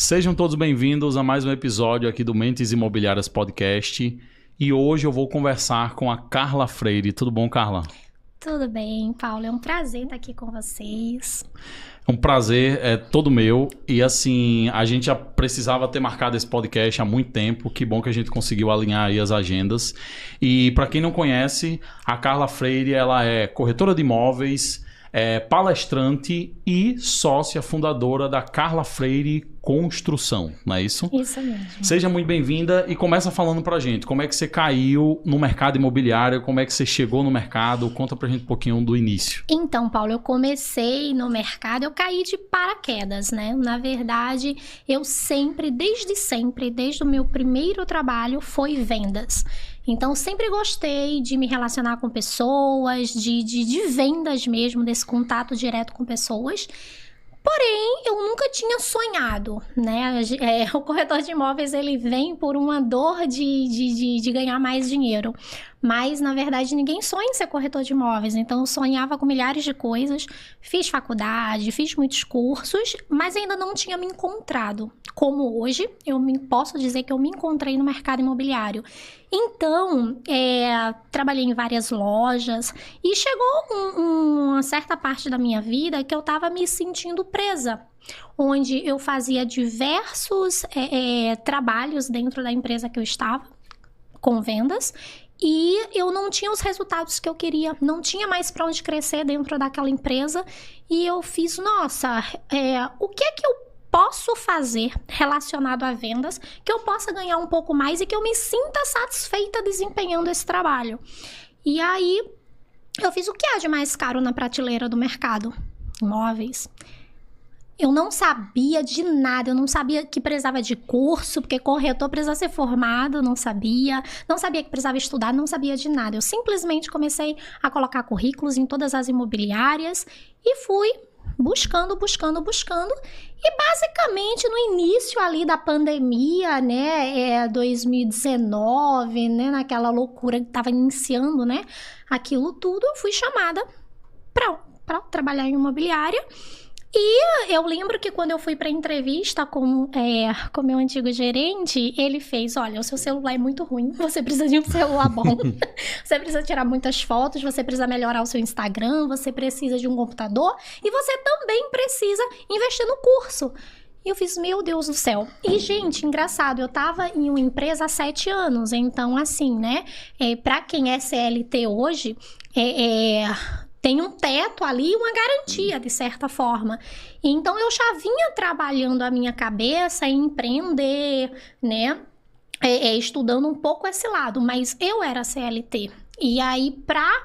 Sejam todos bem-vindos a mais um episódio aqui do Mentes Imobiliárias Podcast. E hoje eu vou conversar com a Carla Freire. Tudo bom, Carla? Tudo bem, Paulo. É um prazer estar aqui com vocês. É um prazer, é todo meu. E assim, a gente já precisava ter marcado esse podcast há muito tempo. Que bom que a gente conseguiu alinhar aí as agendas. E para quem não conhece, a Carla Freire, ela é corretora de imóveis, palestrante e sócia fundadora da Carla Freire Construção, não é isso? Isso mesmo. Seja muito bem-vinda e começa falando pra gente como é que você caiu no mercado imobiliário, como é que você chegou no mercado, conta pra gente um pouquinho do início. Então, Paulo, eu comecei no mercado, eu caí de paraquedas, né? Na verdade, eu sempre, desde o meu primeiro trabalho, foi vendas. Então, sempre gostei de me relacionar com pessoas, de vendas mesmo, desse contato direto com pessoas. Porém, eu nunca tinha sonhado, né? O corretor de imóveis, ele vem por uma dor de ganhar mais dinheiro. Mas, na verdade, ninguém sonha em ser corretor de imóveis. Então, eu sonhava com milhares de coisas. Fiz faculdade, fiz muitos cursos, mas ainda não tinha me encontrado. Como hoje, posso dizer que eu me encontrei no mercado imobiliário. Então, trabalhei em várias lojas e chegou uma certa parte da minha vida que eu estava me sentindo presa, onde eu fazia diversos trabalhos dentro da empresa que eu estava, com vendas, e eu não tinha os resultados que eu queria, não tinha mais para onde crescer dentro daquela empresa, e eu fiz, o que é que eu posso fazer relacionado a vendas, que eu possa ganhar um pouco mais e que eu me sinta satisfeita desempenhando esse trabalho. E aí, eu fiz o que há de mais caro na prateleira do mercado? Imóveis. Eu não sabia de nada, eu não sabia que precisava de curso, porque corretor precisa ser formado, não sabia que precisava estudar, não sabia de nada. Eu simplesmente comecei a colocar currículos em todas as imobiliárias e fui buscando. E basicamente no início ali da pandemia, né, 2019, né, naquela loucura que estava iniciando, né, aquilo tudo, eu fui chamada para trabalhar em imobiliária. E eu lembro que quando eu fui para entrevista com meu antigo gerente, ele fez, olha, o seu celular é muito ruim, você precisa de um celular bom, você precisa tirar muitas fotos, você precisa melhorar o seu Instagram, você precisa de um computador e você também precisa investir no curso. E eu fiz, meu Deus do céu. E, gente, engraçado, eu tava em uma empresa há 7 anos, então assim, né, para quem é CLT hoje, tem um teto ali, uma garantia, de certa forma. Então, eu já vinha trabalhando a minha cabeça em empreender, né? Estudando um pouco esse lado, mas eu era CLT. E aí, para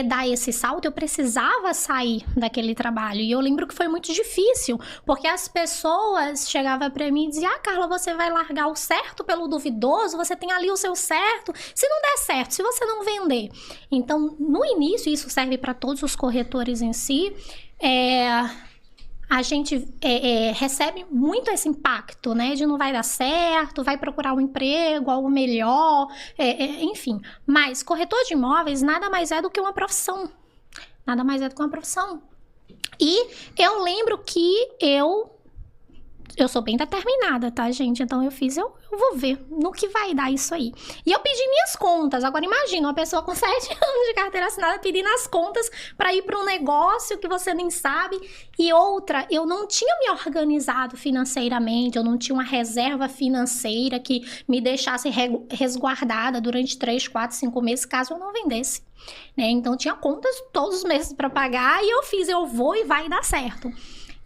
dar esse salto, eu precisava sair daquele trabalho. E eu lembro que foi muito difícil, porque as pessoas chegavam para mim e diziam, Carla, você vai largar o certo pelo duvidoso? Você tem ali o seu certo? Se não der certo, se você não vender. Então, no início, isso serve para todos os corretores em si, a gente recebe muito esse impacto, né? De não vai dar certo, vai procurar um emprego, algo melhor, enfim. Mas corretor de imóveis nada mais é do que uma profissão. Nada mais é do que uma profissão. E eu lembro que eu sou bem determinada, tá, gente? Então eu vou ver no que vai dar isso aí. E eu pedi minhas contas. Agora imagina uma pessoa com 7 anos de carteira assinada pedindo as contas para ir para um negócio que você nem sabe. E outra, eu não tinha me organizado financeiramente, eu não tinha uma reserva financeira que me deixasse resguardada durante 3, 4, 5 meses caso eu não vendesse. Né? Então tinha contas todos os meses para pagar e eu vou e vai dar certo.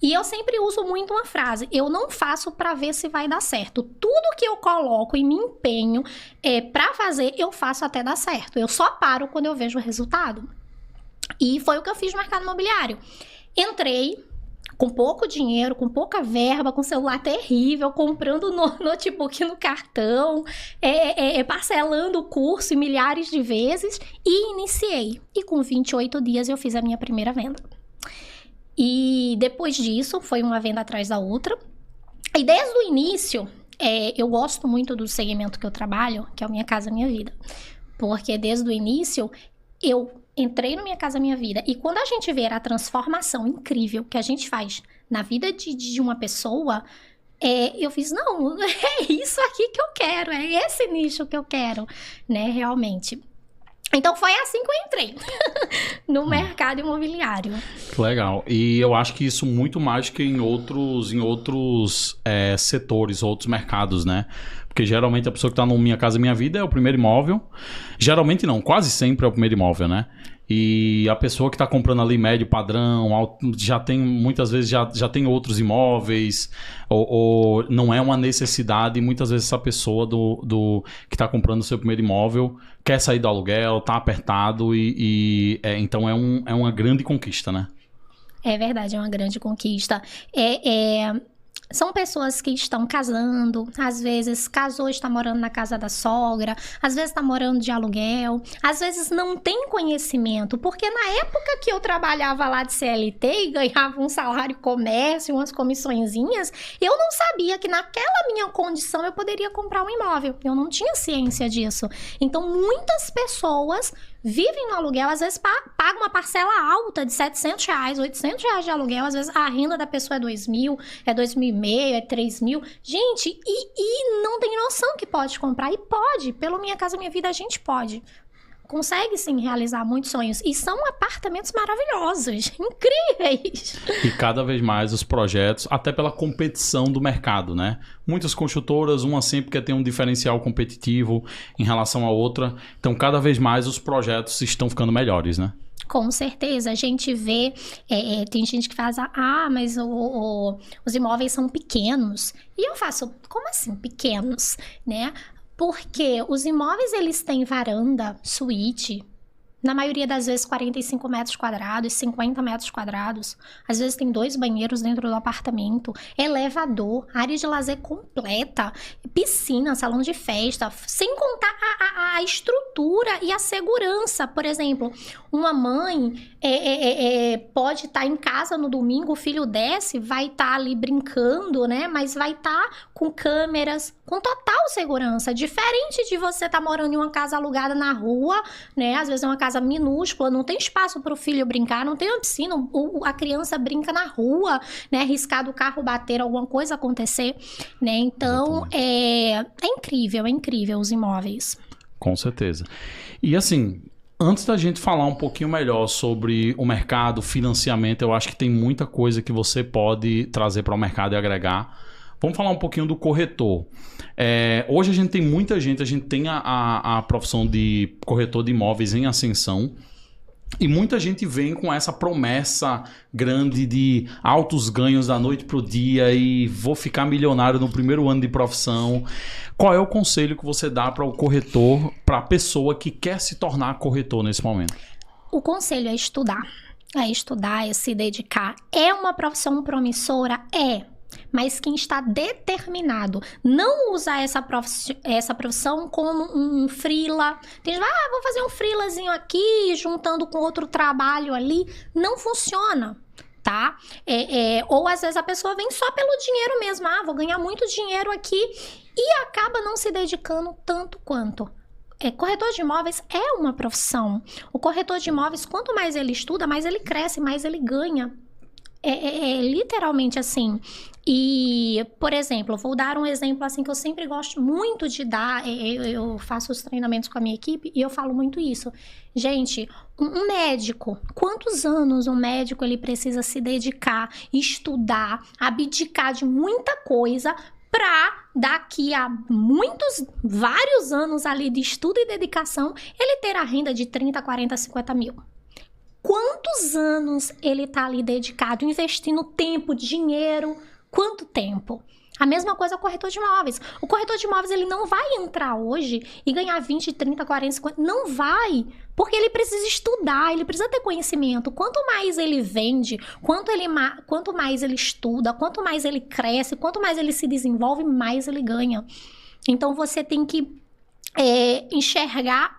E eu sempre uso muito uma frase, eu não faço para ver se vai dar certo. Tudo que eu coloco e me empenho para fazer, eu faço até dar certo. Eu só paro quando eu vejo o resultado. E foi o que eu fiz no mercado imobiliário. Entrei com pouco dinheiro, com pouca verba, com celular terrível, comprando notebook no cartão, parcelando o curso em milhares de vezes e iniciei. E com 28 dias eu fiz a minha primeira venda. E depois disso, foi uma venda atrás da outra. E desde o início, eu gosto muito do segmento que eu trabalho, que é o Minha Casa Minha Vida. Porque desde o início, eu entrei no Minha Casa Minha Vida. E quando a gente vê a transformação incrível que a gente faz na vida de uma pessoa, Eu fiz, não, é isso aqui que eu quero, é esse nicho que eu quero, né, realmente. Então foi assim que eu entrei no mercado imobiliário. Legal. E eu acho que isso muito mais que em outros setores, outros mercados, né? Porque geralmente a pessoa que está no Minha Casa Minha Vida é o primeiro imóvel. Geralmente não, quase sempre é o primeiro imóvel, né? E a pessoa que está comprando ali médio padrão, já tem, muitas vezes já tem outros imóveis, ou não é uma necessidade, e muitas vezes essa pessoa que está comprando o seu primeiro imóvel quer sair do aluguel, está apertado, então é uma grande conquista, né? É verdade, é uma grande conquista. São pessoas que estão casando, às vezes casou e está morando na casa da sogra, às vezes está morando de aluguel, às vezes não tem conhecimento, porque na época que eu trabalhava lá de CLT e ganhava um salário comércio, umas comissõezinhas, eu não sabia que naquela minha condição eu poderia comprar um imóvel, eu não tinha ciência disso. Então muitas pessoas vivem no aluguel, às vezes pagam uma parcela alta de R$700, R$800 de aluguel, às vezes a renda da pessoa é 2.000, é 2.500, é 3.000. Gente, e não tem noção que pode comprar. E pode, pelo Minha Casa Minha Vida a gente pode. Consegue sim realizar muitos sonhos. E são apartamentos maravilhosos, incríveis. E cada vez mais os projetos, até pela competição do mercado, né? Muitas construtoras, uma sempre quer ter um diferencial competitivo em relação à outra. Então, cada vez mais os projetos estão ficando melhores, né? Com certeza, a gente vê, tem gente que faz, mas os imóveis são pequenos. E eu faço, como assim pequenos, né? Porque os imóveis, eles têm varanda, suíte, na maioria das vezes 45 metros quadrados, 50 metros quadrados. Às vezes tem 2 banheiros dentro do apartamento, elevador, área de lazer completa, piscina, salão de festa, sem contar a estrutura e a segurança. Por exemplo, uma mãe pode estar em casa no domingo, o filho desce, vai estar ali brincando, né? Mas vai estar com câmeras, com total segurança. Diferente de você estar morando em uma casa alugada na rua, né? Às vezes é uma casa minúscula, não tem espaço para o filho brincar, não tem uma piscina, a criança brinca na rua, né? Arriscar do carro bater, alguma coisa acontecer, né? Então, é incrível os imóveis. Com certeza. E assim, antes da gente falar um pouquinho melhor sobre o mercado, financiamento, eu acho que tem muita coisa que você pode trazer para o mercado e agregar. Vamos falar um pouquinho do corretor. Hoje a gente tem muita gente, a gente tem a profissão de corretor de imóveis em ascensão, e muita gente vem com essa promessa grande de altos ganhos da noite para o dia e vou ficar milionário no primeiro ano de profissão. Qual é o conselho que você dá para o corretor, para a pessoa que quer se tornar corretor nesse momento? O conselho é estudar, é se dedicar. É uma profissão promissora? Mas quem está determinado, não usar essa profissão como um freela. Tem gente que vou fazer um freelazinho aqui, juntando com outro trabalho ali. Não funciona, tá? Ou às vezes a pessoa vem só pelo dinheiro mesmo. Vou ganhar muito dinheiro aqui e acaba não se dedicando tanto quanto. Corretor de imóveis é uma profissão. O corretor de imóveis, quanto mais ele estuda, mais ele cresce, mais ele ganha. Literalmente assim. E, por exemplo, vou dar um exemplo assim que eu sempre gosto muito de dar. Eu faço os treinamentos com a minha equipe e eu falo muito isso. Gente, um médico, quantos anos um médico ele precisa se dedicar, estudar, abdicar de muita coisa para daqui a vários anos ali de estudo e dedicação, ele ter a renda de 30, 40, 50 mil? Quantos anos ele está ali dedicado, investindo tempo, dinheiro? Quanto tempo? A mesma coisa o corretor de imóveis. O corretor de imóveis ele não vai entrar hoje e ganhar 20, 30, 40, 50. Não vai, porque ele precisa estudar, ele precisa ter conhecimento. Quanto mais ele vende, quanto mais ele estuda, quanto mais ele cresce, quanto mais ele se desenvolve, mais ele ganha. Então você tem que enxergar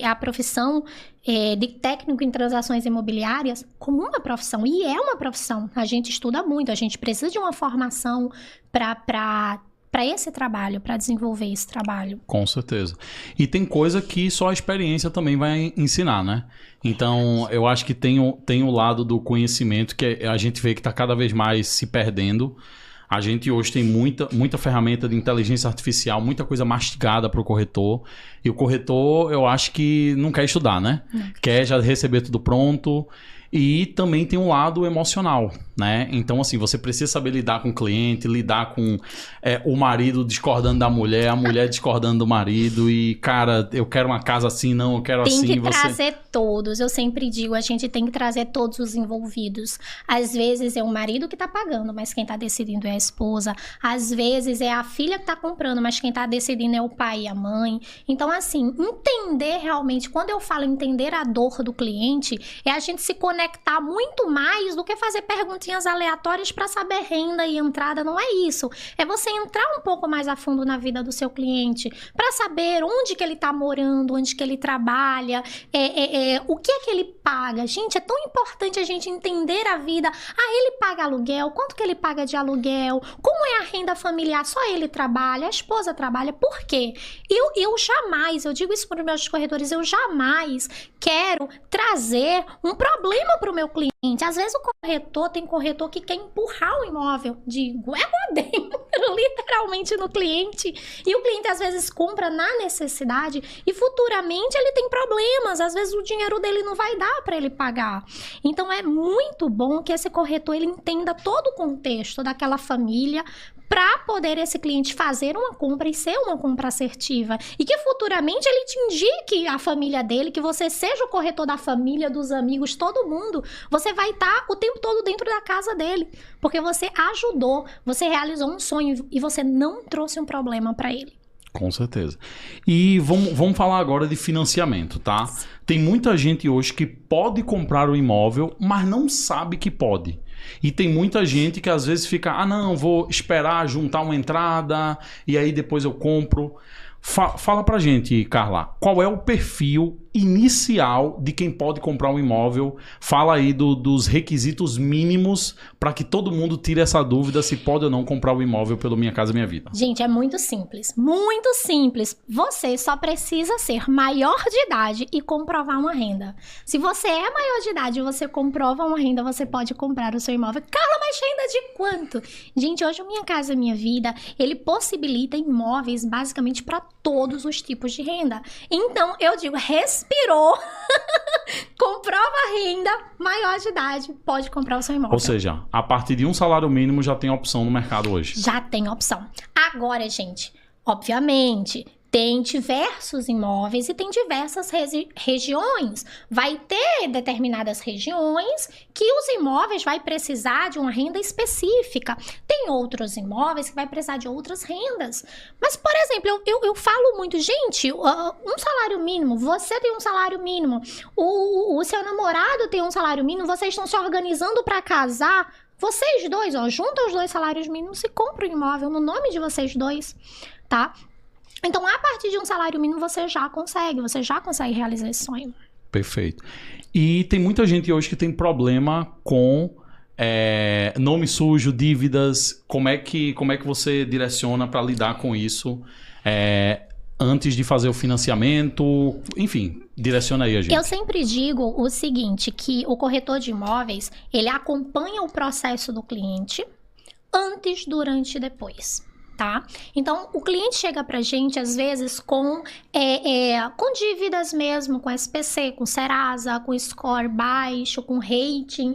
a profissão de técnico em transações imobiliárias como uma profissão. E é uma profissão. A gente estuda muito, a gente precisa de uma formação para esse trabalho, para desenvolver esse trabalho. Com certeza. E tem coisa que só a experiência também vai ensinar, né? Então, eu acho que tem o lado do conhecimento que a gente vê que está cada vez mais se perdendo. A gente hoje tem muita ferramenta de inteligência artificial, muita coisa mastigada para o corretor. E o corretor, eu acho que não quer estudar, né? Quer já receber tudo pronto. E também tem um lado emocional, né? Então, assim, você precisa saber lidar com o cliente, lidar com o marido discordando da mulher, a mulher discordando do marido. E, cara, eu quero uma casa assim, não, eu quero assim. Tem que trazer todos. Eu sempre digo, a gente tem que trazer todos os envolvidos. Às vezes é o marido que tá pagando, mas quem tá decidindo é a esposa. Às vezes é a filha que tá comprando, mas quem tá decidindo é o pai e a mãe. Então, assim, entender realmente, quando eu falo entender a dor do cliente, é a gente se conectar muito mais do que fazer perguntinhas aleatórias para saber renda e entrada. Não é isso. É você entrar um pouco mais a fundo na vida do seu cliente para saber onde que ele está morando, onde que ele trabalha, o que é que ele paga. Gente, é tão importante a gente entender a vida. Ele paga aluguel, quanto que ele paga de aluguel, como é a renda familiar, só ele trabalha, a esposa trabalha. Por quê? Eu jamais, eu digo isso para os meus corretores, eu jamais quero trazer um problema para o meu cliente. Às vezes o corretor, tem corretor que quer empurrar o imóvel de goela dentro, literalmente no cliente. E o cliente às vezes compra na necessidade e futuramente ele tem problemas. Às vezes o dinheiro dele não vai dar para ele pagar. Então é muito bom que esse corretor ele entenda todo o contexto daquela família para poder esse cliente fazer uma compra e ser uma compra assertiva. E que futuramente ele te indique a família dele, que você seja o corretor da família, dos amigos, todo mundo. Você vai estar o tempo todo dentro da casa dele. Porque você ajudou, você realizou um sonho e você não trouxe um problema para ele. Com certeza. E vamos falar agora de financiamento, tá? Tem muita gente hoje que pode comprar o imóvel, mas não sabe que pode. E tem muita gente que às vezes fica, não, vou esperar juntar uma entrada e aí depois eu compro. Fala pra gente, Carla, qual é o perfil inicial de quem pode comprar um imóvel? Fala aí dos requisitos mínimos para que todo mundo tire essa dúvida se pode ou não comprar o imóvel pelo Minha Casa Minha Vida. Gente, é muito simples, muito simples. Você só precisa ser maior de idade e comprovar uma renda. Se você é maior de idade e você comprova uma renda, você pode comprar o seu imóvel. Carla, mas renda de quanto? Gente, hoje o Minha Casa Minha Vida, ele possibilita imóveis basicamente para todos os tipos de renda. Então, eu digo, respirou, comprova a renda, maior de idade, pode comprar o seu imóvel. Ou seja, a partir de um salário mínimo já tem opção no mercado hoje. Já tem opção. Agora, gente, obviamente, tem diversos imóveis e tem diversas regiões. Vai ter determinadas regiões que os imóveis vai precisar de uma renda específica. Tem outros imóveis que vai precisar de outras rendas. Mas, por exemplo, eu falo muito, gente, um salário mínimo, você tem um salário mínimo, o seu namorado tem um salário mínimo, vocês estão se organizando para casar, vocês dois, juntam os dois salários mínimos e compram um imóvel no nome de vocês dois, tá? Então, a partir de um salário mínimo, você já consegue realizar esse sonho. Perfeito. E tem muita gente hoje que tem problema com nome sujo, dívidas. Como é que você direciona para lidar com isso antes de fazer o financiamento? Enfim, direciona aí a gente. Eu sempre digo o seguinte, que o corretor de imóveis, ele acompanha o processo do cliente antes, durante e depois. Tá? Então, o cliente chega pra gente, às vezes, com dívidas mesmo, com SPC, com Serasa, com score baixo, com rating,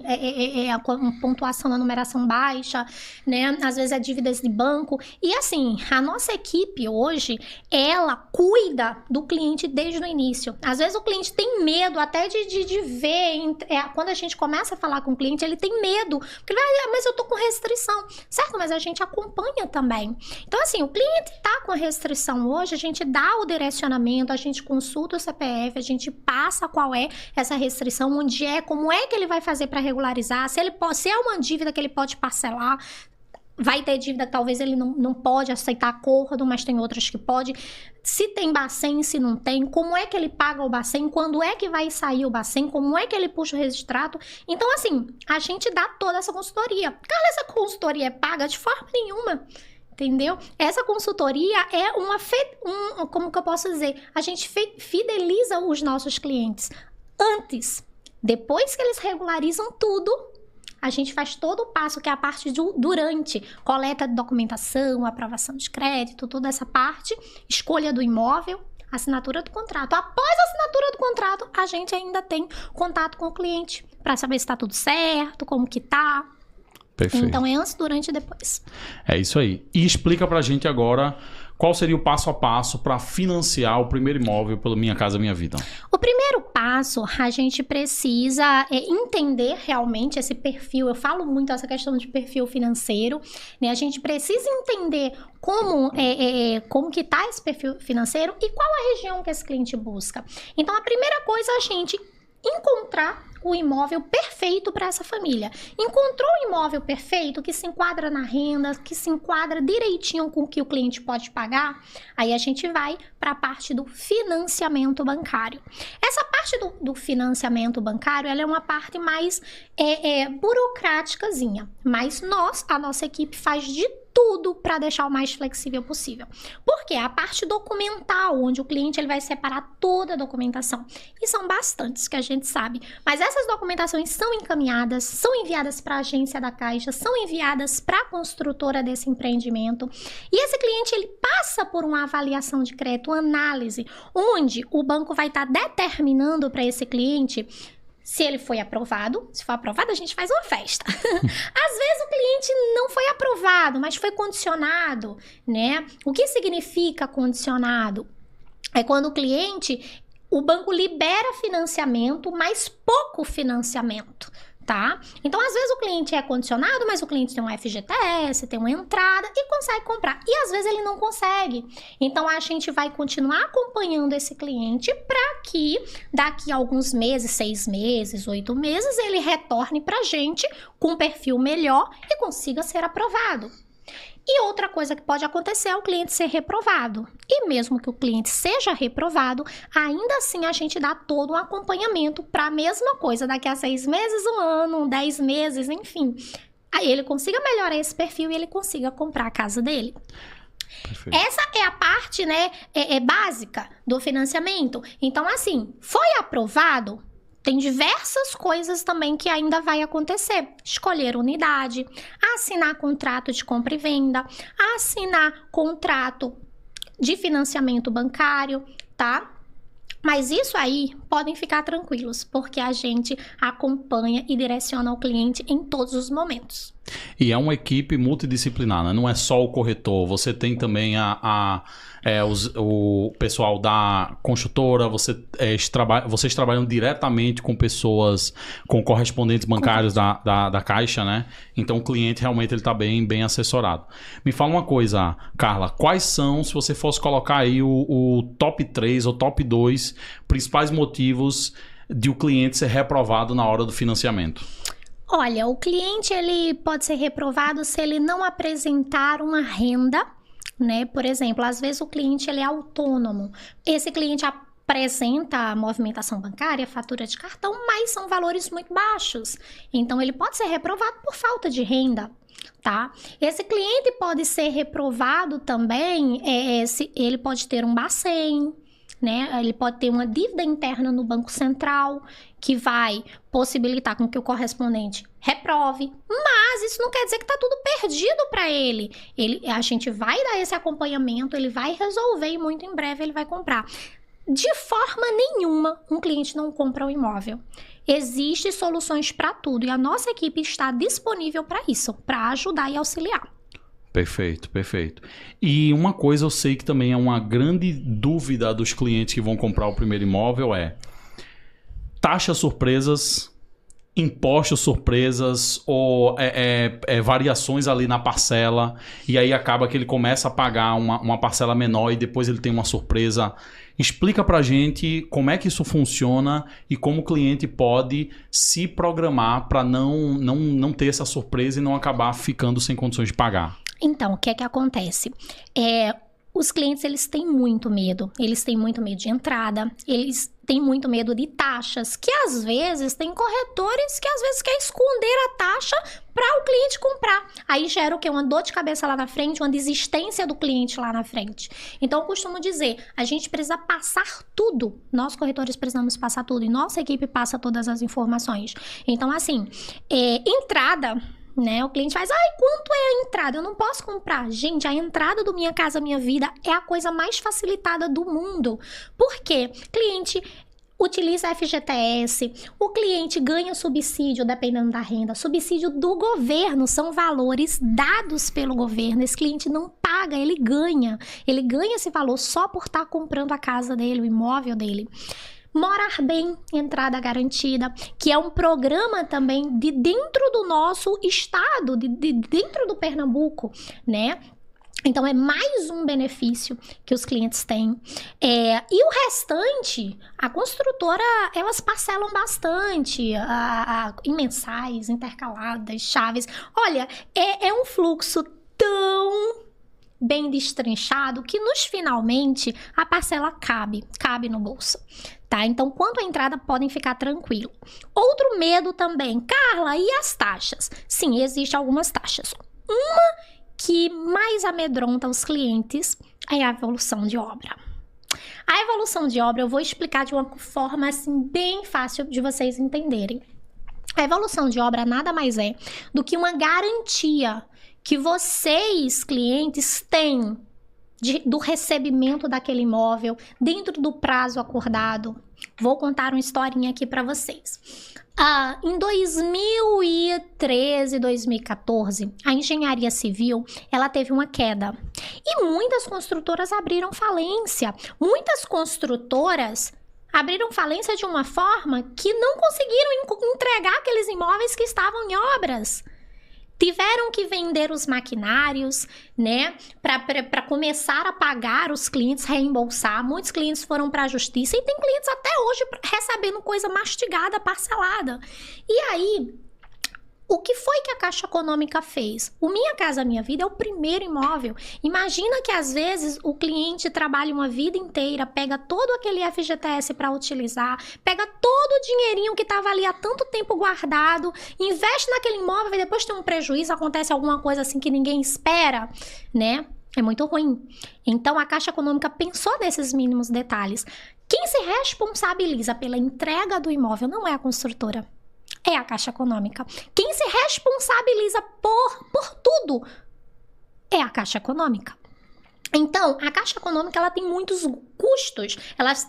com pontuação na numeração baixa, né? Às vezes é dívidas de banco. E assim, a nossa equipe hoje, ela cuida do cliente desde o início. Às vezes o cliente tem medo até de ver, quando a gente começa a falar com o cliente, ele tem medo, porque ele vai, mas eu tô com restrição, certo? Mas a gente acompanha também. Então, assim, o cliente tá com a restrição hoje, a gente dá o direcionamento, a gente consulta o CPF, a gente passa qual é essa restrição, como é que ele vai fazer para regularizar, se é uma dívida que ele pode parcelar. Vai ter dívida que talvez ele não pode aceitar acordo, mas tem outras que pode. Se tem Bacen, se não tem, como é que ele paga o Bacen, quando é que vai sair o Bacen, como é que ele puxa o registrato. Então, assim, a gente dá toda essa consultoria. Carla, essa consultoria é paga? De forma nenhuma. Entendeu? Essa consultoria é como que eu posso dizer? A gente fideliza os nossos clientes antes. Depois que eles regularizam tudo, a gente faz todo o passo que é a parte durante, coleta de documentação, aprovação de crédito, toda essa parte, escolha do imóvel, assinatura do contrato. Após a assinatura do contrato, a gente ainda tem contato com o cliente para saber se está tudo certo, como que tá. Perfeito. Então é antes, durante e depois. É isso aí. E explica pra gente agora qual seria o passo a passo para financiar o primeiro imóvel pelo Minha Casa Minha Vida. O primeiro passo, a gente precisa entender realmente esse perfil. Eu falo muito essa questão de perfil financeiro, né? A gente precisa entender como que está esse perfil financeiro e qual a região que esse cliente busca. Então, a primeira coisa é a gente encontrar o imóvel perfeito para essa família. Encontrou o imóvel perfeito que se enquadra na renda, que se enquadra direitinho com o que o cliente pode pagar, aí a gente vai para a parte do financiamento bancário. Essa parte do financiamento bancário, ela é uma parte mais burocráticazinha, mas a nossa equipe faz de tudo para deixar o mais flexível possível. Porque a parte documental, onde o cliente ele vai separar toda a documentação. E são bastantes que a gente sabe. Mas essas documentações são encaminhadas, são enviadas para a agência da Caixa, são enviadas para a construtora desse empreendimento. E esse cliente ele passa por uma avaliação de crédito, uma análise, onde o banco vai estar determinando para esse cliente se ele foi aprovado. Se for aprovado, a gente faz uma festa. Às vezes o cliente não foi aprovado, mas foi condicionado, né? O que significa condicionado? É quando o banco libera financiamento, mas pouco financiamento, tá? Então, às vezes o cliente é condicionado, mas o cliente tem um FGTS, tem uma entrada e consegue comprar. E às vezes ele não consegue. Então, a gente vai continuar acompanhando esse cliente para que daqui a alguns meses, 6 meses, 8 meses, ele retorne para a gente com um perfil melhor e consiga ser aprovado. E outra coisa que pode acontecer é o cliente ser reprovado. E mesmo que o cliente seja reprovado, ainda assim a gente dá todo um acompanhamento para a mesma coisa. Daqui a 6 meses, 1 ano, 10 meses, enfim. Aí ele consiga melhorar esse perfil e ele consiga comprar a casa dele. Perfeito. Essa é a parte, né, básica do financiamento. Então, assim, foi aprovado? Tem diversas coisas também que ainda vai acontecer. Escolher unidade, assinar contrato de compra e venda, assinar contrato de financiamento bancário, tá? Mas isso aí, podem ficar tranquilos, porque a gente acompanha e direciona o cliente em todos os momentos. E é uma equipe multidisciplinar, né? Não é só o corretor, você tem também o pessoal da construtora, vocês trabalham diretamente com pessoas, com correspondentes bancários da Caixa, né? Então o cliente realmente ele está bem assessorado. Me fala uma coisa, Carla, quais são, se você fosse colocar aí o top 3 ou top 2 principais motivos de o cliente ser reprovado na hora do financiamento? Olha, o cliente ele pode ser reprovado se ele não apresentar uma renda, né? Por exemplo, às vezes o cliente ele é autônomo. Esse cliente apresenta a movimentação bancária, fatura de cartão, mas são valores muito baixos. Então, ele pode ser reprovado por falta de renda, tá? Esse cliente pode ser reprovado também, se ele pode ter um Bacen, né? Ele pode ter uma dívida interna no Banco Central, que vai possibilitar com que o correspondente reprove, mas isso não quer dizer que está tudo perdido para ele. A gente vai dar esse acompanhamento, ele vai resolver e muito em breve ele vai comprar. De forma nenhuma, um cliente não compra um imóvel. Existem soluções para tudo e a nossa equipe está disponível para isso, para ajudar e auxiliar. Perfeito, perfeito. E uma coisa eu sei que também é uma grande dúvida dos clientes que vão comprar o primeiro imóvel taxas surpresas, impostos surpresas ou variações ali na parcela e aí acaba que ele começa a pagar uma parcela menor e depois ele tem uma surpresa. Explica pra gente como é que isso funciona e como o cliente pode se programar para não ter essa surpresa e não acabar ficando sem condições de pagar. Então, o que é que acontece? os clientes, eles têm muito medo. Eles têm muito medo de entrada, eles têm muito medo de taxas, que às vezes tem corretores que às vezes quer esconder a taxa para o cliente comprar. Aí gera o quê? Uma dor de cabeça lá na frente, uma desistência do cliente lá na frente. Então, eu costumo dizer, a gente precisa passar tudo. Nós, corretores, precisamos passar tudo. E nossa equipe passa todas as informações. Então, assim, entrada... né? O cliente faz, quanto é a entrada? Eu não posso comprar. Gente, a entrada do Minha Casa Minha Vida é a coisa mais facilitada do mundo. Por quê? Cliente utiliza FGTS, o cliente ganha subsídio dependendo da renda, subsídio do governo, são valores dados pelo governo. Esse cliente não paga, ele ganha esse valor só por estar comprando a casa dele, o imóvel dele. Morar Bem, entrada garantida, que é um programa também de dentro do nosso estado, de dentro do Pernambuco, né? Então, é mais um benefício que os clientes têm. E o restante, a construtora, elas parcelam bastante em mensais, intercaladas, chaves. Olha, é um fluxo tão bem destrinchado que finalmente a parcela cabe no bolso, tá? Então, quanto à entrada, podem ficar tranquilo. Outro medo também, Carla, e as taxas? Sim, existem algumas taxas. Uma que mais amedronta os clientes é a evolução de obra. A evolução de obra eu vou explicar de uma forma assim bem fácil de vocês entenderem. A evolução de obra nada mais é do que uma garantia que vocês, clientes, têm do recebimento daquele imóvel dentro do prazo acordado. Vou contar uma historinha aqui para vocês. Em 2013, 2014, a engenharia civil, ela teve uma queda. E muitas construtoras abriram falência. Muitas construtoras abriram falência de uma forma que não conseguiram entregar aqueles imóveis que estavam em obras. Tiveram que vender os maquinários, né, para começar a pagar os clientes, reembolsar. Muitos clientes foram para a justiça e tem clientes até hoje recebendo coisa mastigada, parcelada. E aí, o que foi que a Caixa Econômica fez? O Minha Casa Minha Vida é o primeiro imóvel. Imagina que às vezes o cliente trabalha uma vida inteira, pega todo aquele FGTS para utilizar, pega todo o dinheirinho que estava ali há tanto tempo guardado, investe naquele imóvel e depois tem um prejuízo, acontece alguma coisa assim que ninguém espera, né? É muito ruim. Então, a Caixa Econômica pensou nesses mínimos detalhes. Quem se responsabiliza pela entrega do imóvel não é a construtora. É a Caixa Econômica. Quem se responsabiliza por tudo é a Caixa Econômica. Então, a Caixa Econômica, ela tem muitos custos,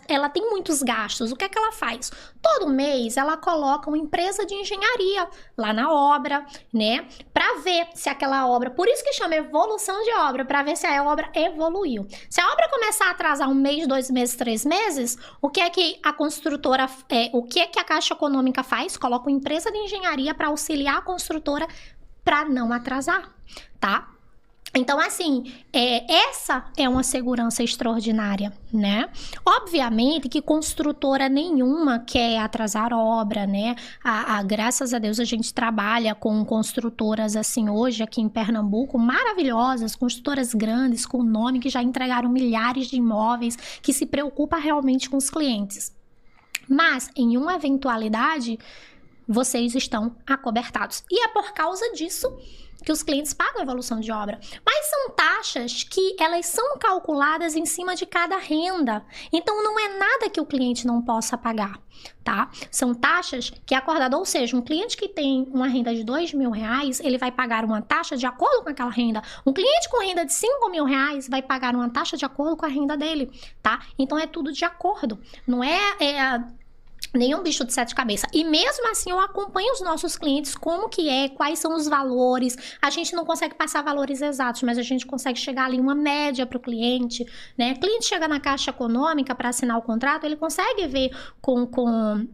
ela tem muitos gastos. O que é que ela faz? Todo mês, ela coloca uma empresa de engenharia lá na obra, né? Para ver se aquela obra, por isso que chama evolução de obra, para ver se a obra evoluiu. Se a obra começar a atrasar 1 mês, 2 meses, 3 meses, o que é que a construtora, o que é que a Caixa Econômica faz? Coloca uma empresa de engenharia para auxiliar a construtora para não atrasar, tá? Então, assim, essa é uma segurança extraordinária, né? Obviamente que construtora nenhuma quer atrasar obra, né? Graças a Deus a gente trabalha com construtoras, assim, hoje aqui em Pernambuco, maravilhosas, construtoras grandes, com nome, que já entregaram milhares de imóveis, que se preocupa realmente com os clientes. Mas, em uma eventualidade, vocês estão acobertados. E é por causa disso que os clientes pagam a evolução de obra. Mas são taxas que elas são calculadas em cima de cada renda. Então, não é nada que o cliente não possa pagar, tá? São taxas que é acordado, ou seja, um cliente que tem uma renda de R$2.000, ele vai pagar uma taxa de acordo com aquela renda. Um cliente com renda de R$5.000 vai pagar uma taxa de acordo com a renda dele, tá? Então, é tudo de acordo. Não nenhum bicho de 7 cabeças. E mesmo assim, eu acompanho os nossos clientes, como que quais são os valores. A gente não consegue passar valores exatos, mas a gente consegue chegar ali uma média para o cliente, né? O cliente chega na Caixa Econômica para assinar o contrato, ele consegue ver com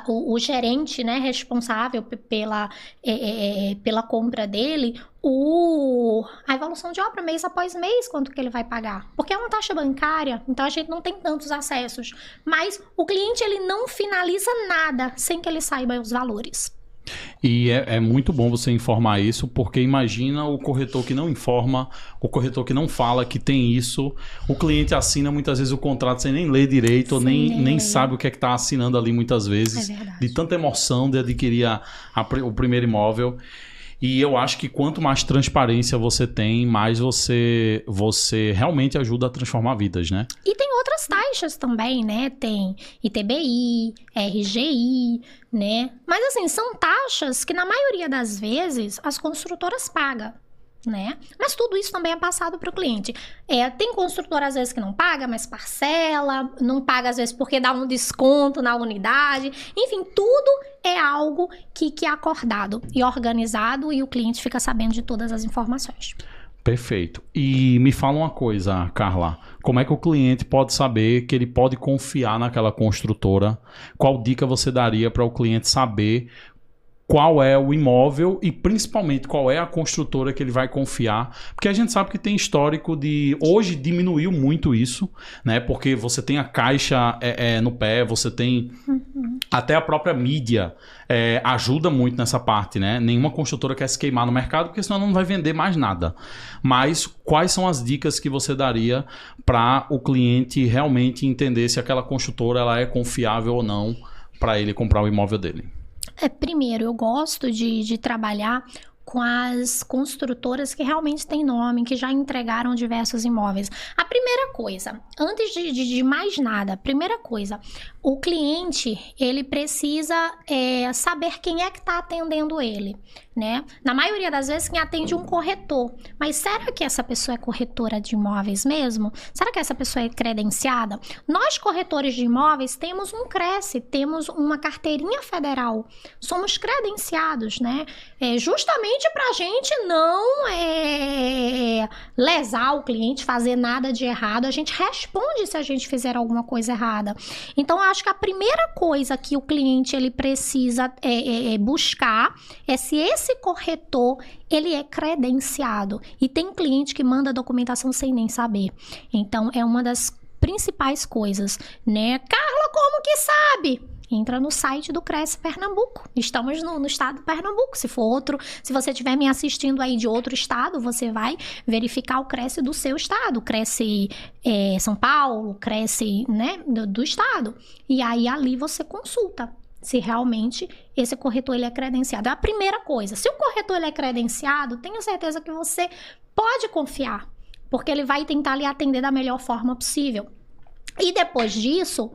o gerente, né, responsável pela compra dele, a evolução de obra mês após mês, quanto que ele vai pagar. Porque é uma taxa bancária, então a gente não tem tantos acessos. Mas o cliente, ele não finaliza nada sem que ele saiba os valores. E é muito bom você informar isso, porque imagina o corretor que não informa, o corretor que não fala que tem isso, o cliente assina muitas vezes o contrato sem nem ler direito, ou nem sabe o que é que está assinando ali muitas vezes, de tanta emoção de adquirir o primeiro imóvel. E eu acho que quanto mais transparência você tem, mais você realmente ajuda a transformar vidas, né? E tem outras taxas também, né? Tem ITBI, RGI, né? Mas assim, são taxas que na maioria das vezes as construtoras pagam, né? Mas tudo isso também é passado para o cliente. Tem construtora às vezes que não paga, mas parcela, não paga às vezes porque dá um desconto na unidade. Enfim, tudo é algo que é acordado e organizado e o cliente fica sabendo de todas as informações. Perfeito. E me fala uma coisa, Carla. Como é que o cliente pode saber que ele pode confiar naquela construtora? Qual dica você daria para o cliente saber qual é o imóvel e principalmente qual é a construtora que ele vai confiar? Porque a gente sabe que tem histórico de... Hoje diminuiu muito isso, né? Porque você tem a caixa no pé, você tem... Até a própria mídia ajuda muito nessa parte, né? Nenhuma construtora quer se queimar no mercado, porque senão não vai vender mais nada. Mas quais são as dicas que você daria para o cliente realmente entender se aquela construtora ela é confiável ou não para ele comprar o imóvel dele? Primeiro, eu gosto de trabalhar com as construtoras que realmente têm nome, que já entregaram diversos imóveis. A primeira coisa, antes de mais nada, o cliente, ele precisa saber quem é que está atendendo ele, né? Na maioria das vezes, quem atende um corretor. Mas será que essa pessoa é corretora de imóveis mesmo? Será que essa pessoa é credenciada? Nós, corretores de imóveis, temos um CRECE, temos uma carteirinha federal. Somos credenciados, né? Justamente para a gente não lesar o cliente, fazer nada de errado. A gente responde se a gente fizer alguma coisa errada. Então, eu acho que a primeira coisa que o cliente ele precisa buscar é se esse corretor ele é credenciado. E tem cliente que manda documentação sem nem saber. Então, é uma das principais coisas, né? Carla, como que sabe? Entra no site do CRECE Pernambuco. Estamos no estado de Pernambuco. Se você estiver me assistindo aí de outro estado, você vai verificar o CRECE do seu estado. CRECE São Paulo, CRECE, né, do estado. E aí ali você consulta se realmente esse corretor ele é credenciado. É a primeira coisa. Se o corretor ele é credenciado, tenho certeza que você pode confiar, porque ele vai tentar lhe atender da melhor forma possível. E depois disso,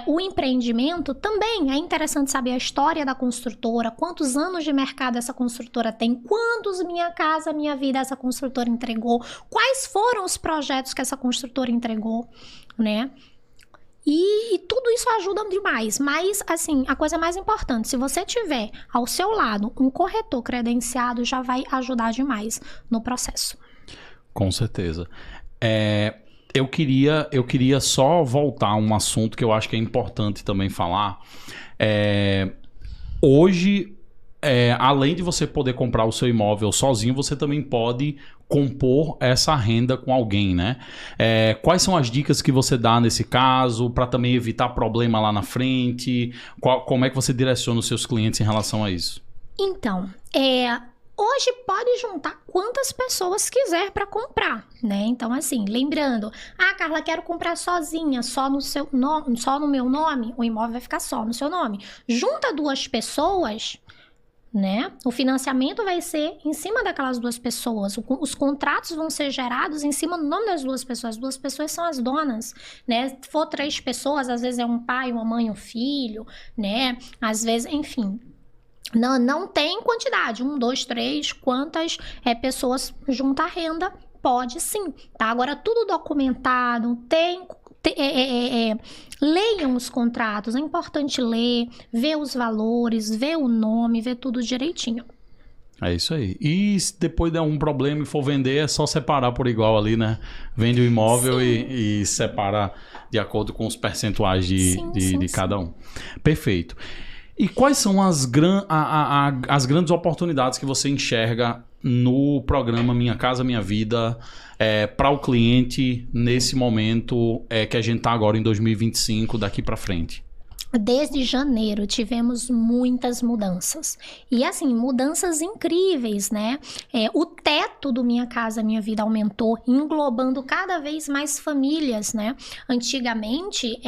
o empreendimento também é interessante saber a história da construtora, quantos anos de mercado essa construtora tem, quantos Minha Casa Minha Vida essa construtora entregou, quais foram os projetos que essa construtora entregou, né? E tudo isso ajuda demais, mas assim, a coisa mais importante, se você tiver ao seu lado um corretor credenciado, já vai ajudar demais no processo. Com certeza. Eu queria só voltar a um assunto que eu acho que é importante também falar. Hoje, além de você poder comprar o seu imóvel sozinho, você também pode compor essa renda com alguém, né? Quais são as dicas que você dá nesse caso para também evitar problema lá na frente? Como é que você direciona os seus clientes em relação a isso? Então, hoje pode juntar quantas pessoas quiser para comprar, né? Então, assim, lembrando, Carla, quero comprar sozinha, só no meu nome, o imóvel vai ficar só no seu nome. Junta 2 pessoas, né? O financiamento vai ser em cima daquelas 2 pessoas. Os contratos vão ser gerados em cima do nome das 2 pessoas. As 2 pessoas são as donas, né? Se for 3 pessoas, às vezes é um pai, uma mãe, um filho, né? Às vezes, enfim. Não tem quantidade, 1, 2, 3, quantas pessoas juntar renda, pode sim, tá? Agora tudo documentado, leiam os contratos, é importante ler, ver os valores, ver o nome, ver tudo direitinho. É isso aí. E se depois der um problema e for vender, é só separar por igual ali, né? Vende o imóvel e separa de acordo com os percentuais de cada um. Perfeito. E quais são as grandes oportunidades que você enxerga no programa Minha Casa Minha Vida para o cliente nesse momento que a gente está agora em 2025, daqui para frente? Desde janeiro tivemos muitas mudanças. E assim, mudanças incríveis, né? O teto do Minha Casa Minha Vida aumentou, englobando cada vez mais famílias, né? Antigamente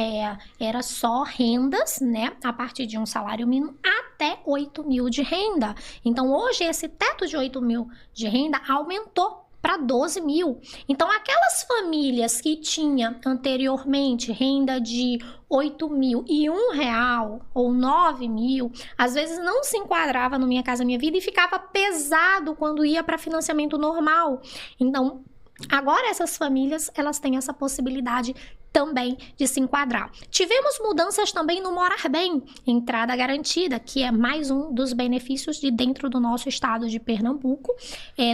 era só rendas, né? A partir de um salário mínimo até 8 mil de renda. Então hoje esse teto de 8 mil de renda aumentou para 12 mil. Então, aquelas famílias que tinham anteriormente renda de 8 mil e R$1 ou 9 mil, às vezes não se enquadrava no Minha Casa Minha Vida e ficava pesado quando ia para financiamento normal. Então, agora essas famílias, elas têm essa possibilidade também de se enquadrar. Tivemos mudanças também no Morar Bem, entrada garantida, que é mais um dos benefícios de dentro do nosso estado de Pernambuco.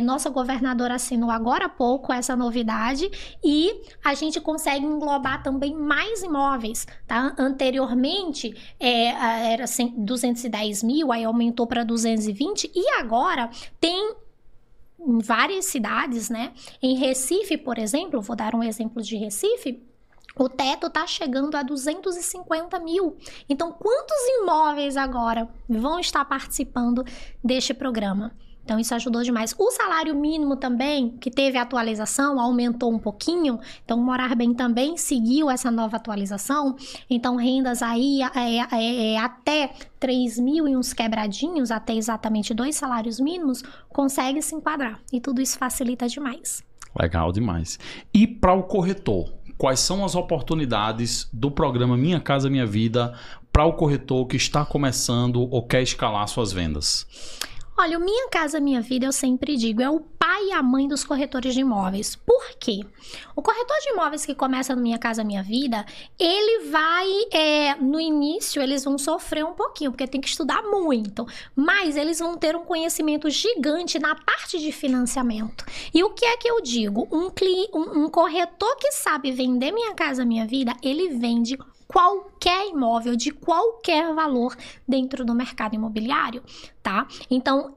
Nossa governadora assinou agora há pouco essa novidade e a gente consegue englobar também mais imóveis, tá? Anteriormente era 210 mil, aí aumentou para 220 e agora tem em várias cidades, né? Em Recife, por exemplo, vou dar um exemplo de Recife, o teto está chegando a 250 mil. Então, quantos imóveis agora vão estar participando deste programa? Então, isso ajudou demais. O salário mínimo também, que teve atualização, aumentou um pouquinho. Então, o Morar Bem também seguiu essa nova atualização. Então, rendas aí até 3 mil e uns quebradinhos, até exatamente 2 salários mínimos, consegue se enquadrar. E tudo isso facilita demais. Legal demais. E para o corretor? Quais são as oportunidades do programa Minha Casa Minha Vida para o corretor que está começando ou quer escalar suas vendas? Olha, o Minha Casa Minha Vida, eu sempre digo, é o pai e a mãe dos corretores de imóveis. Por quê? O corretor de imóveis que começa no Minha Casa Minha Vida, ele vai, no início, eles vão sofrer um pouquinho, porque tem que estudar muito, mas eles vão ter um conhecimento gigante na parte de financiamento. E o que é que eu digo? Um corretor que sabe vender Minha Casa Minha Vida, ele vende qualquer imóvel de qualquer valor dentro do mercado imobiliário, tá? Então,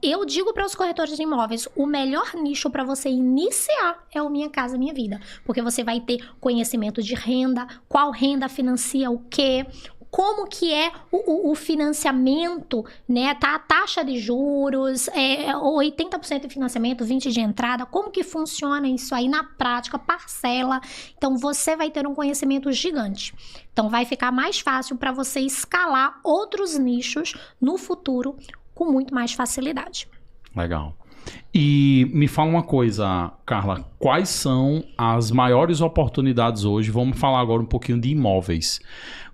eu digo para os corretores de imóveis, o melhor nicho para você iniciar é o Minha Casa Minha Vida, porque você vai ter conhecimento de renda, qual renda financia o quê, como que é o financiamento, né? Tá, a taxa de juros, 80% de financiamento, 20% de entrada, como que funciona isso aí na prática, parcela. Então, você vai ter um conhecimento gigante. Então, vai ficar mais fácil para você escalar outros nichos no futuro com muito mais facilidade. Legal. E me fala uma coisa, Carla, quais são as maiores oportunidades hoje? Vamos falar agora um pouquinho de imóveis.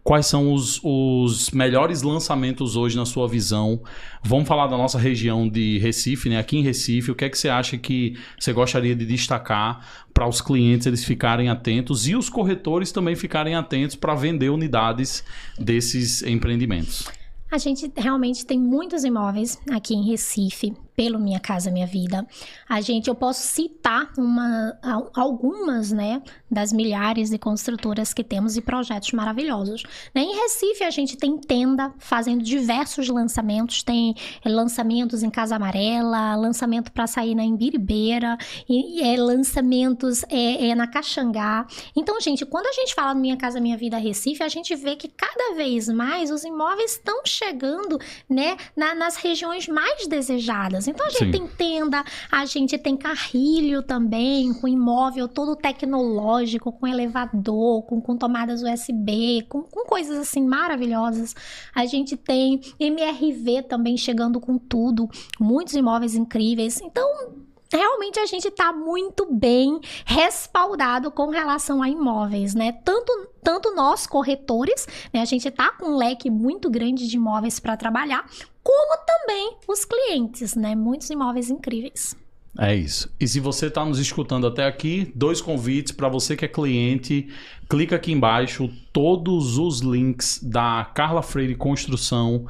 Quais são os melhores lançamentos hoje na sua visão? Vamos falar da nossa região de Recife, né? Aqui em Recife, o que é que você acha que você gostaria de destacar para os clientes eles ficarem atentos e os corretores também ficarem atentos para vender unidades desses empreendimentos? A gente realmente tem muitos imóveis aqui em Recife, pelo Minha Casa Minha Vida. Eu posso citar algumas, né, das milhares de construtoras que temos e projetos maravilhosos. Em Recife, a gente tem Tenda fazendo diversos lançamentos. Tem lançamentos em Casa Amarela, lançamento para sair na Imbiribeira, lançamentos na Caxangá. Então, gente, quando a gente fala do Minha Casa Minha Vida Recife, a gente vê que cada vez mais os imóveis estão chegando, né, nas regiões mais desejadas. Então, a gente tem Tenda, a gente tem Carrilho também, com imóvel todo tecnológico, com elevador, com tomadas USB, com coisas assim maravilhosas. A gente tem MRV também chegando com tudo, muitos imóveis incríveis. Então, realmente a gente está muito bem respaldado com relação a imóveis, né? Tanto nós, corretores, né? A gente está com um leque muito grande de imóveis para trabalhar, como também os clientes, né? Muitos imóveis incríveis. É isso. E se você está nos escutando até aqui, 2 convites para você que é cliente. Clica aqui embaixo, todos os links da Carla Freire Construção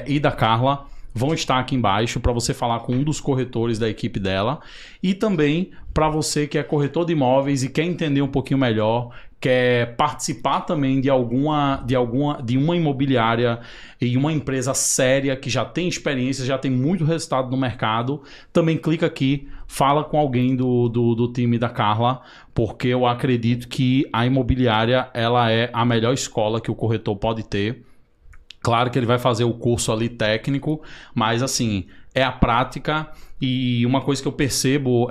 e da Carla vão estar aqui embaixo para você falar com um dos corretores da equipe dela. E também para você que é corretor de imóveis e quer entender um pouquinho melhor, quer participar também de uma imobiliária e uma empresa séria que já tem experiência, já tem muito resultado no mercado, também clica aqui, fala com alguém do time da Carla, porque eu acredito que a imobiliária ela é a melhor escola que o corretor pode ter. Claro que ele vai fazer o curso ali técnico, mas assim, é a prática. E uma coisa que eu percebo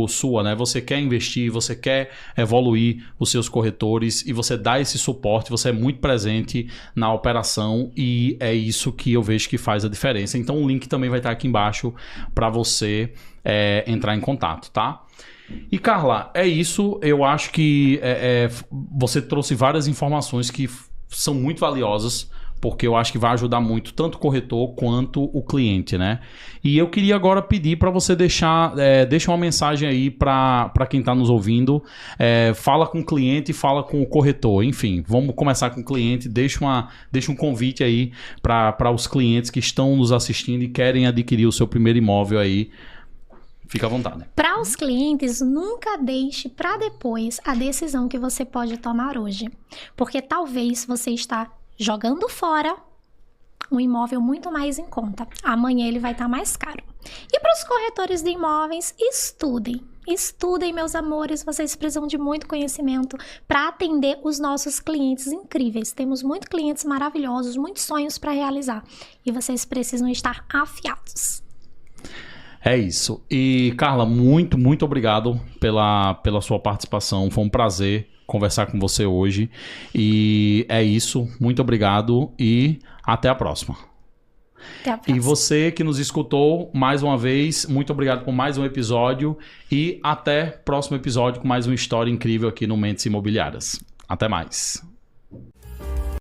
sua, né? Você quer investir, você quer evoluir os seus corretores e você dá esse suporte, você é muito presente na operação e é isso que eu vejo que faz a diferença. Então o link também vai estar aqui embaixo para você entrar em contato, tá? E Carla, é isso. Eu acho que você trouxe várias informações que são muito valiosas, porque eu acho que vai ajudar muito tanto o corretor quanto o cliente, né? E eu queria agora pedir para você deixa uma mensagem aí para quem está nos ouvindo. Fala com o cliente, fala com o corretor. Enfim, vamos começar com o cliente. Deixa um convite aí para os clientes que estão nos assistindo e querem adquirir o seu primeiro imóvel aí. Fica à vontade. Para os clientes, nunca deixe para depois a decisão que você pode tomar hoje. Porque talvez você está jogando fora um imóvel muito mais em conta. Amanhã ele vai estar mais caro. E para os corretores de imóveis, estudem. Estudem, meus amores. Vocês precisam de muito conhecimento para atender os nossos clientes incríveis. Temos muitos clientes maravilhosos, muitos sonhos para realizar. E vocês precisam estar afiados. É isso. E, Carla, muito, muito obrigado pela sua participação. Foi um prazer conversar com você hoje. E é isso. Muito obrigado e até a próxima. Até a próxima. E você que nos escutou, mais uma vez, muito obrigado por mais um episódio. E até o próximo episódio com mais uma história incrível aqui no Mentes Imobiliárias. Até mais.